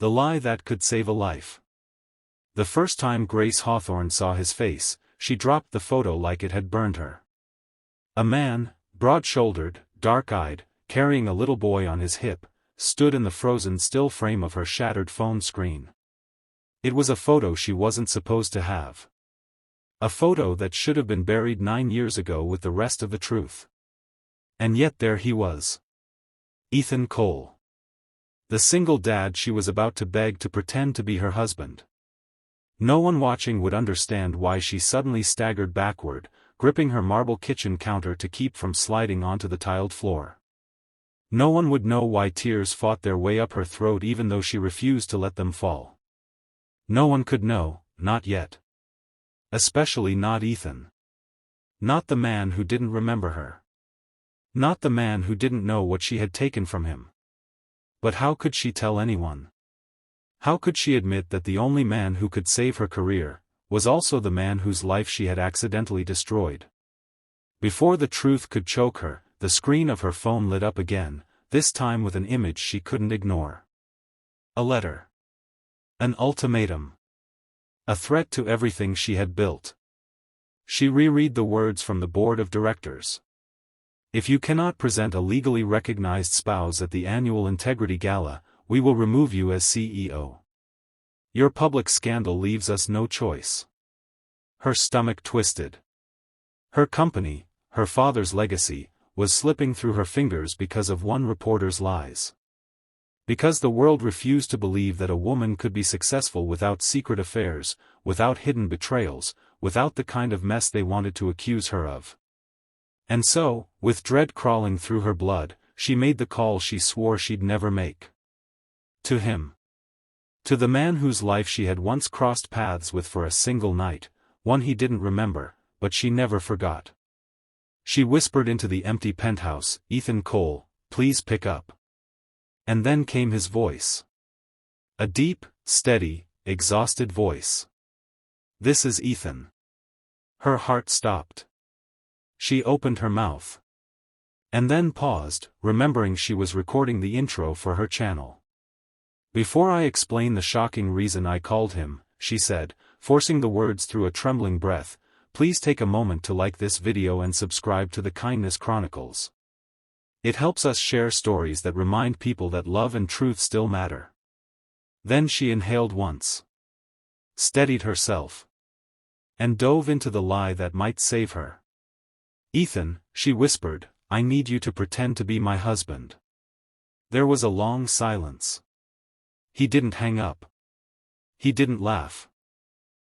The lie that could save a life. The first time Grace Hawthorne saw his face, she dropped the photo like it had burned her. A man, broad-shouldered, dark-eyed, carrying a little boy on his hip, stood in the frozen still frame of her shattered phone screen. It was a photo she wasn't supposed to have. A photo that should have been buried 9 years ago with the rest of the truth. And yet there he was. Ethan Cole. The single dad she was about to beg to pretend to be her husband. No one watching would understand why she suddenly staggered backward, gripping her marble kitchen counter to keep from sliding onto the tiled floor. No one would know why tears fought their way up her throat even though she refused to let them fall. No one could know, not yet. Especially not Ethan. Not the man who didn't remember her. Not the man who didn't know what she had taken from him. But how could she tell anyone? How could she admit that the only man who could save her career was also the man whose life she had accidentally destroyed? Before the truth could choke her, the screen of her phone lit up again, this time with an image she couldn't ignore. A letter. An ultimatum. A threat to everything she had built. She reread the words from the board of directors. If you cannot present a legally recognized spouse at the annual Integrity Gala, we will remove you as CEO. Your public scandal leaves us no choice. Her stomach twisted. Her company, her father's legacy, was slipping through her fingers because of one reporter's lies. Because the world refused to believe that a woman could be successful without secret affairs, without hidden betrayals, without the kind of mess they wanted to accuse her of. And so, with dread crawling through her blood, she made the call she swore she'd never make. To him. To the man whose life she had once crossed paths with for a single night, one he didn't remember, but she never forgot. She whispered into the empty penthouse, "Ethan Cole, please pick up." And then came his voice. A deep, steady, exhausted voice. "This is Ethan." Her heart stopped. She opened her mouth. And then paused, remembering she was recording the intro for her channel. "Before I explain the shocking reason I called him," she said, forcing the words through a trembling breath, "please take a moment to like this video and subscribe to the Kindness Chronicles. It helps us share stories that remind people that love and truth still matter." Then she inhaled once. Steadied herself. And dove into the lie that might save her. "Ethan," she whispered, "I need you to pretend to be my husband." There was a long silence. He didn't hang up. He didn't laugh.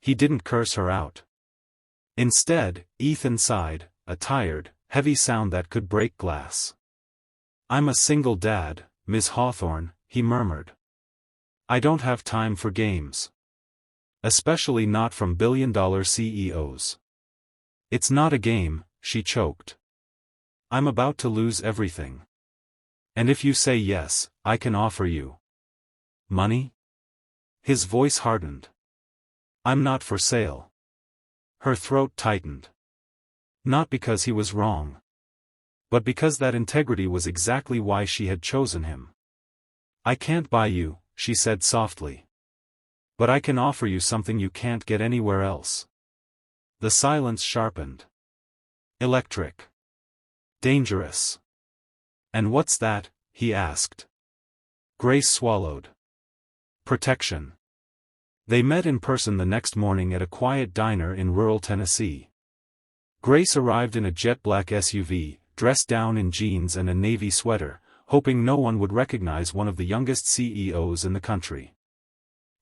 He didn't curse her out. Instead, Ethan sighed, a tired, heavy sound that could break glass. "I'm a single dad, Ms. Hawthorne," he murmured. "I don't have time for games. Especially not from billion-dollar CEOs. It's not a game," she choked. "I'm about to lose everything. And if you say yes, I can offer you money?" His voice hardened. "I'm not for sale." Her throat tightened. Not because he was wrong. But because that integrity was exactly why she had chosen him. "I can't buy you," she said softly. "But I can offer you something you can't get anywhere else." The silence sharpened. Electric. Dangerous. "And what's that?" he asked. Grace swallowed. Protection. They met in person the next morning at a quiet diner in rural Tennessee. Grace arrived in a jet-black SUV, dressed down in jeans and a navy sweater, hoping no one would recognize one of the youngest CEOs in the country.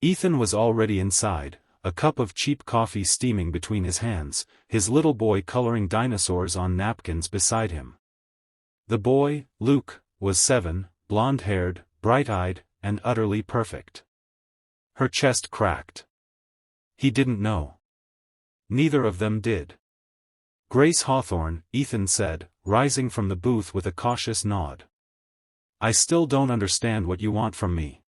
Ethan was already inside, a cup of cheap coffee steaming between his hands, his little boy coloring dinosaurs on napkins beside him. The boy, Luke, was 7, blonde-haired, bright-eyed, and utterly perfect. Her chest cracked. He didn't know. Neither of them did. "Grace Hawthorne," Ethan said, rising from the booth with a cautious nod. "I still don't understand what you want from me."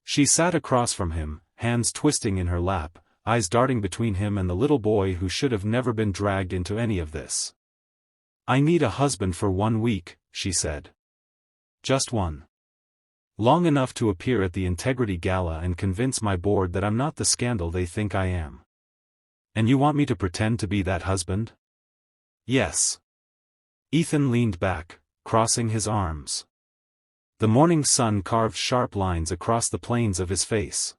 She sat across from him, hands twisting in her lap, eyes darting between him and the little boy who should have never been dragged into any of this. "I need a husband for 1 week," she said. "Just one." Long enough to appear at the Integrity Gala and convince my board that I'm not the scandal they think I am. And you want me to pretend to be that husband? Yes. Ethan leaned back, crossing his arms. The morning sun carved sharp lines across the planes of his face.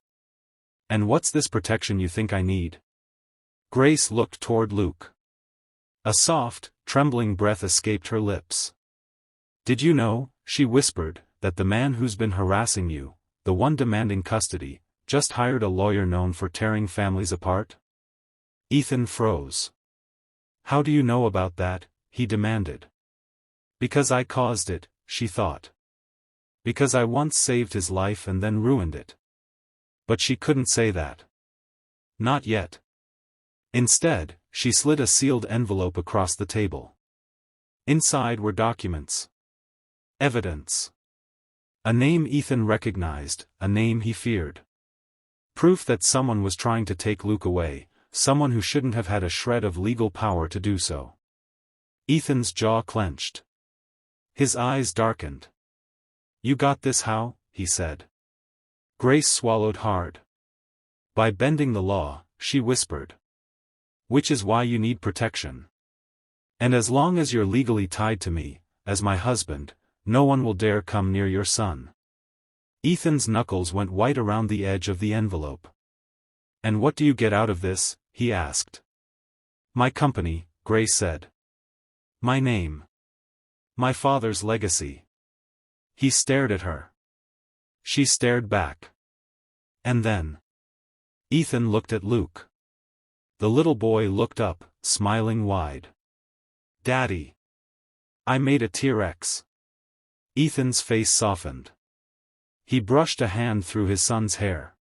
And what's this protection you think I need? Grace looked toward Luke. A soft, trembling breath escaped her lips. Did you know, she whispered, that the man who's been harassing you, the one demanding custody, just hired a lawyer known for tearing families apart? Ethan froze. How do you know about that? He demanded. Because I caused it, she thought. Because I once saved his life and then ruined it. But she couldn't say that. Not yet. Instead, she slid a sealed envelope across the table. Inside were documents. Evidence. A name Ethan recognized, a name he feared. Proof that someone was trying to take Luke away, someone who shouldn't have had a shred of legal power to do so. Ethan's jaw clenched. His eyes darkened. You got this how? He said. Grace swallowed hard. By bending the law, she whispered. Which is why you need protection. And as long as you're legally tied to me, as my husband, no one will dare come near your son. Ethan's knuckles went white around the edge of the envelope. And what do you get out of this? He asked. My company, Grace said. My name. My father's legacy. He stared at her. She stared back. And then. Ethan looked at Luke. The little boy looked up, smiling wide. Daddy. I made a T-Rex. Ethan's face softened. He brushed a hand through his son's hair.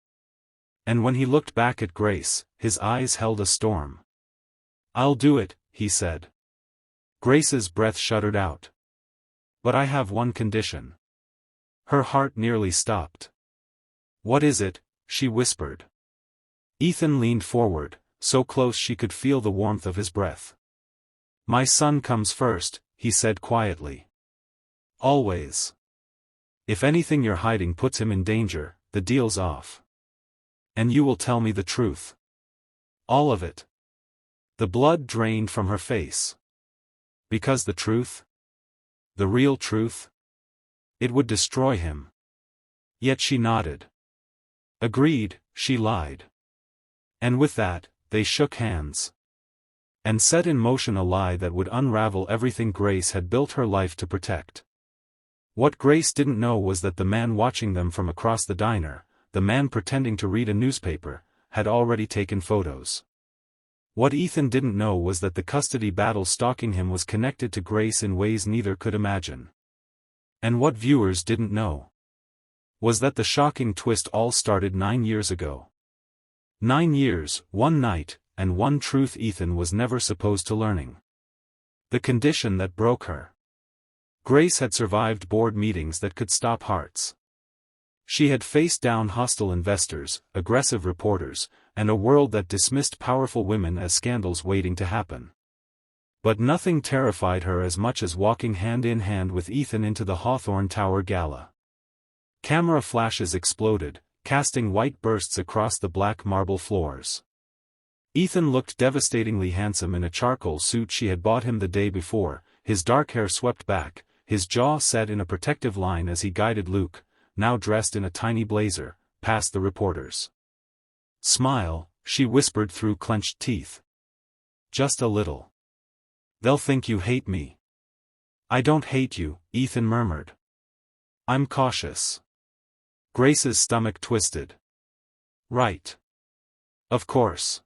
And when he looked back at Grace, his eyes held a storm. I'll do it, he said. Grace's breath shuddered out. But I have one condition. Her heart nearly stopped. What is it? She whispered. Ethan leaned forward, so close she could feel the warmth of his breath. My son comes first, he said quietly. Always. If anything you're hiding puts him in danger, the deal's off. And you will tell me the truth. All of it. The blood drained from her face. Because the truth? The real truth? It would destroy him. Yet she nodded. Agreed, she lied. And with that, they shook hands. And set in motion a lie that would unravel everything Grace had built her life to protect. What Grace didn't know was that the man watching them from across the diner, the man pretending to read a newspaper, had already taken photos. What Ethan didn't know was that the custody battle stalking him was connected to Grace in ways neither could imagine. And what viewers didn't know was that the shocking twist all started 9 years ago. 9 years, one night, and one truth Ethan was never supposed to learning. The condition that broke her. Grace had survived board meetings that could stop hearts. She had faced down hostile investors, aggressive reporters, and a world that dismissed powerful women as scandals waiting to happen. But nothing terrified her as much as walking hand in hand with Ethan into the Hawthorne Tower Gala. Camera flashes exploded, casting white bursts across the black marble floors. Ethan looked devastatingly handsome in a charcoal suit she had bought him the day before, his dark hair swept back, his jaw set in a protective line as he guided Luke, now dressed in a tiny blazer, past the reporters. Smile, she whispered through clenched teeth. Just a little. They'll think you hate me. I don't hate you, Ethan murmured. I'm cautious. Grace's stomach twisted. Right. Of course.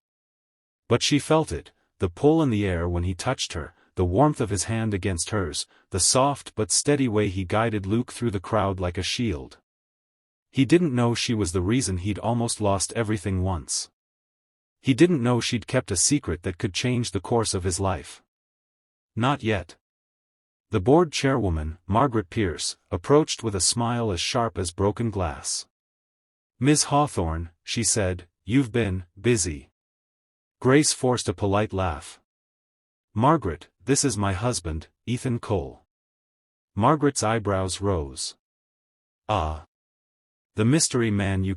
But she felt it, the pull in the air when he touched her, the warmth of his hand against hers, the soft but steady way he guided Luke through the crowd like a shield. He didn't know she was the reason he'd almost lost everything once. He didn't know she'd kept a secret that could change the course of his life. Not yet. The board chairwoman, Margaret Pierce, approached with a smile as sharp as broken glass. Ms. Hawthorne, she said, you've been busy. Grace forced a polite laugh. Margaret, this is my husband, Ethan Cole. Margaret's eyebrows rose. Ah. The mystery man you